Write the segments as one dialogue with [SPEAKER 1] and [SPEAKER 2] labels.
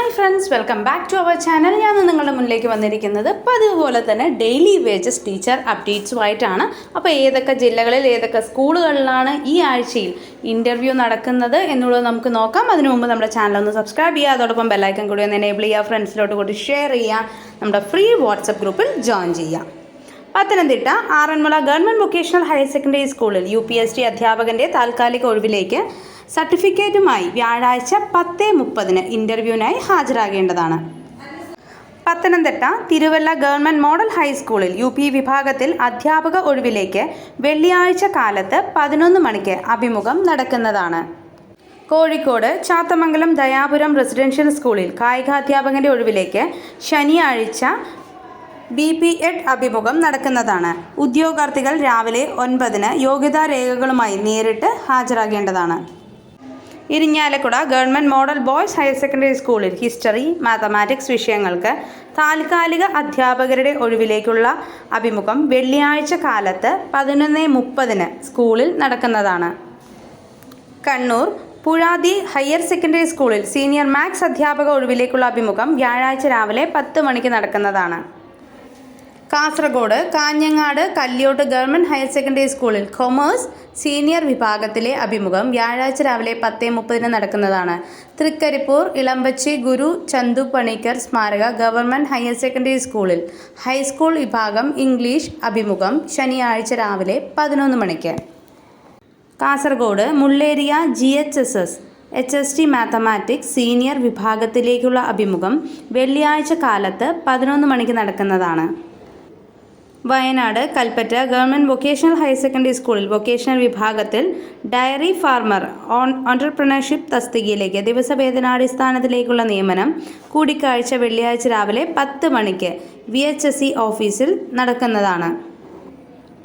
[SPEAKER 1] Hi friends, welcome back to our channel. ഞാൻ നിങ്ങളുടെ മുന്നിലേക്ക് വന്നിരിക്കുന്നത് പതിവുപോലെ തന്നെ ഡെയിലി വേജസ് ടീച്ചർ അപ്ഡേറ്റ്സുമായിട്ടാണ്. അപ്പോൾ ഏതൊക്കെ ജില്ലകളിൽ ഏതൊക്കെ സ്കൂളുകളിലാണ് ഈ ആഴ്ചയിൽ ഇൻ്റർവ്യൂ നടക്കുന്നത് എന്നുള്ളത് നമുക്ക് നോക്കാം. അതിനു മുമ്പ് നമ്മുടെ ചാനൽ ഒന്ന് സബ്സ്ക്രൈബ് ചെയ്യുക, അതോടൊപ്പം ബെല്ലൈക്കൺ കൂടി ഒന്ന് എനേബിൾ ചെയ്യുക, ഫ്രണ്ട്സിലോട്ട് കൂടി ഷെയർ ചെയ്യുക, നമ്മുടെ ഫ്രീ വാട്സപ്പ് ഗ്രൂപ്പിൽ ജോയിൻ ചെയ്യുക. Pathanamthitta Aranmula government vocational higher secondary സ്കൂളിൽ UPST അധ്യാപകൻ്റെ താൽക്കാലിക ഒഴിവിലേക്ക് സർട്ടിഫിക്കറ്റുമായി വ്യാഴാഴ്ച 10:30 ഇൻ്റർവ്യൂവിനായി ഹാജരാകേണ്ടതാണ്. പത്തനംതിട്ട തിരുവല്ല ഗവൺമെൻറ് മോഡൽ ഹൈസ്കൂളിൽ UP വിഭാഗത്തിൽ അധ്യാപക ഒഴിവിലേക്ക് വെള്ളിയാഴ്ച കാലത്ത് 11 മണിക്ക് അഭിമുഖം നടക്കുന്നതാണ്. കോഴിക്കോട് ചാത്തമംഗലം ദയാപുരം റെസിഡൻഷ്യൽ സ്കൂളിൽ കായികാധ്യാപകൻ്റെ ഒഴിവിലേക്ക് ശനിയാഴ്ച BP.Ed അഭിമുഖം നടക്കുന്നതാണ്. ഉദ്യോഗാർത്ഥികൾ രാവിലെ 9 യോഗ്യതാ രേഖകളുമായി നേരിട്ട് ഹാജരാകേണ്ടതാണ്. Irinjalakuda government model boys higher secondary സ്കൂളിൽ ഹിസ്റ്ററി, മാത്തമാറ്റിക്സ് വിഷയങ്ങൾക്ക് താൽക്കാലിക അധ്യാപകരുടെ ഒഴിവിലേക്കുള്ള അഭിമുഖം വെള്ളിയാഴ്ച കാലത്ത് 11:30 സ്കൂളിൽ നടക്കുന്നതാണ്. കണ്ണൂർ പുഴാതി ഹയർ സെക്കൻഡറി സ്കൂളിൽ സീനിയർ മാത്സ് അധ്യാപക ഒഴിവിലേക്കുള്ള അഭിമുഖം വ്യാഴാഴ്ച രാവിലെ 10 മണിക്ക് നടക്കുന്നതാണ്. Kasaragod Kanhangad Kalliyot government higher secondary സ്കൂളിൽ കൊമേഴ്സ് സീനിയർ വിഭാഗത്തിലെ അഭിമുഖം വ്യാഴാഴ്ച രാവിലെ 10:30 നടക്കുന്നതാണ്. തൃക്കരിപ്പൂർ ഇളമ്പച്ചി ഗുരു ചന്തു പണിക്കർ സ്മാരക ഗവൺമെൻറ് ഹയർ സെക്കൻഡറി സ്കൂളിൽ ഹൈസ്കൂൾ വിഭാഗം ഇംഗ്ലീഷ് അഭിമുഖം ശനിയാഴ്ച രാവിലെ 11 മണിക്ക്. Kasaragod Mulleria GHSS HST mathematics senior വിഭാഗത്തിലേക്കുള്ള അഭിമുഖം വെള്ളിയാഴ്ച കാലത്ത് 11 മണിക്ക് നടക്കുന്നതാണ്. Wayanad Kalpetta government vocational higher secondary സ്കൂളിൽ വൊക്കേഷണൽ വിഭാഗത്തിൽ ഡയറി ഫാർമർ ഓൺട്രപ്രണർഷിപ്പ് തസ്തികയിലേക്ക് ദിവസവേതനാടിസ്ഥാനത്തിലേക്കുള്ള നിയമനം കൂടിക്കാഴ്ച വെള്ളിയാഴ്ച രാവിലെ 10 മണിക്ക് VHSE ഓഫീസിൽ നടക്കുന്നതാണ്.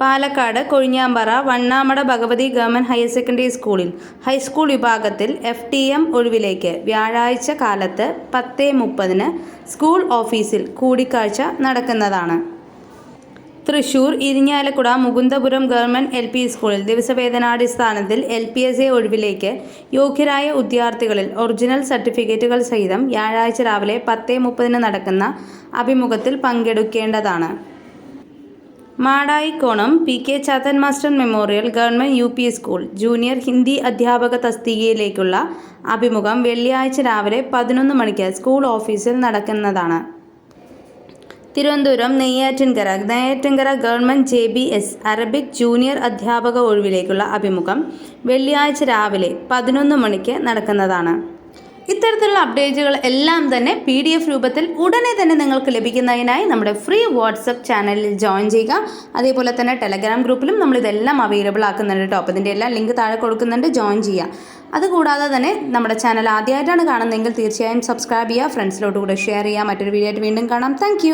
[SPEAKER 1] Palakkad Kozhinjampara വണ്ണാമട Bhagavathi government higher secondary സ്കൂളിൽ ഹൈസ്കൂൾ വിഭാഗത്തിൽ FTM ഒഴിവിലേക്ക് വ്യാഴാഴ്ച കാലത്ത് 10:30 സ്കൂൾ ഓഫീസിൽ കൂടിക്കാഴ്ച നടക്കുന്നതാണ്. തൃശൂർ ഇരിങ്ങാലക്കുട മുകുന്ദപുരം ഗവൺമെൻറ് LP സ്കൂളിൽ ദിവസവേതനാടിസ്ഥാനത്തിൽ LPSA ഒഴിവിലേക്ക് യോഗ്യരായ ഉദ്യോഗാർത്ഥികളിൽ ഒറിജിനൽ സർട്ടിഫിക്കറ്റുകൾ സഹിതം വ്യാഴാഴ്ച രാവിലെ 10:30 നടക്കുന്ന അഭിമുഖത്തിൽ പങ്കെടുക്കേണ്ടതാണ്. Madayikonam PK Chathan master memorial government UP school junior Hindi അധ്യാപക തസ്തികയിലേക്കുള്ള അഭിമുഖം വെള്ളിയാഴ്ച രാവിലെ 11 മണിക്ക് സ്കൂൾ ഓഫീസിൽ നടക്കുന്നതാണ്. Thiruvananthapuram Neyyattinkara government JBS Arabic junior അധ്യാപക ഒഴിവിലേക്കുള്ള അഭിമുഖം വെള്ളിയാഴ്ച രാവിലെ 11 മണിക്ക് നടക്കുന്നതാണ്. ഇത്തരത്തിലുള്ള അപ്ഡേറ്റുകൾ എല്ലാം തന്നെ PDF രൂപത്തിൽ ഉടനെ തന്നെ നിങ്ങൾക്ക് ലഭിക്കുന്നതിനായി നമ്മുടെ ഫ്രീ വാട്സപ്പ് ചാനലിൽ ജോയിൻ ചെയ്യുക. അതേപോലെ തന്നെ ടെലഗ്രാം ഗ്രൂപ്പിലും നമ്മളിതെല്ലാം അവൈലബിൾ ആക്കുന്നുണ്ട് കേട്ടോ. അപ്പോൾ ഇതിൻ്റെ എല്ലാം ലിങ്ക് താഴെ കൊടുക്കുന്നുണ്ട്, ജോയിൻ ചെയ്യുക. അതുകൂടാതെ തന്നെ നമ്മുടെ ചാനൽ ആദ്യമായിട്ടാണ് കാണുന്നതെങ്കിൽ തീർച്ചയായും സബ്സ്ക്രൈബ് ചെയ്യുക, ഫ്രണ്ട്സിലോട്ട് കൂടെ ഷെയർ ചെയ്യുക. മറ്റൊരു വീഡിയോ ആയിട്ട് വീണ്ടും കാണാം. താങ്ക്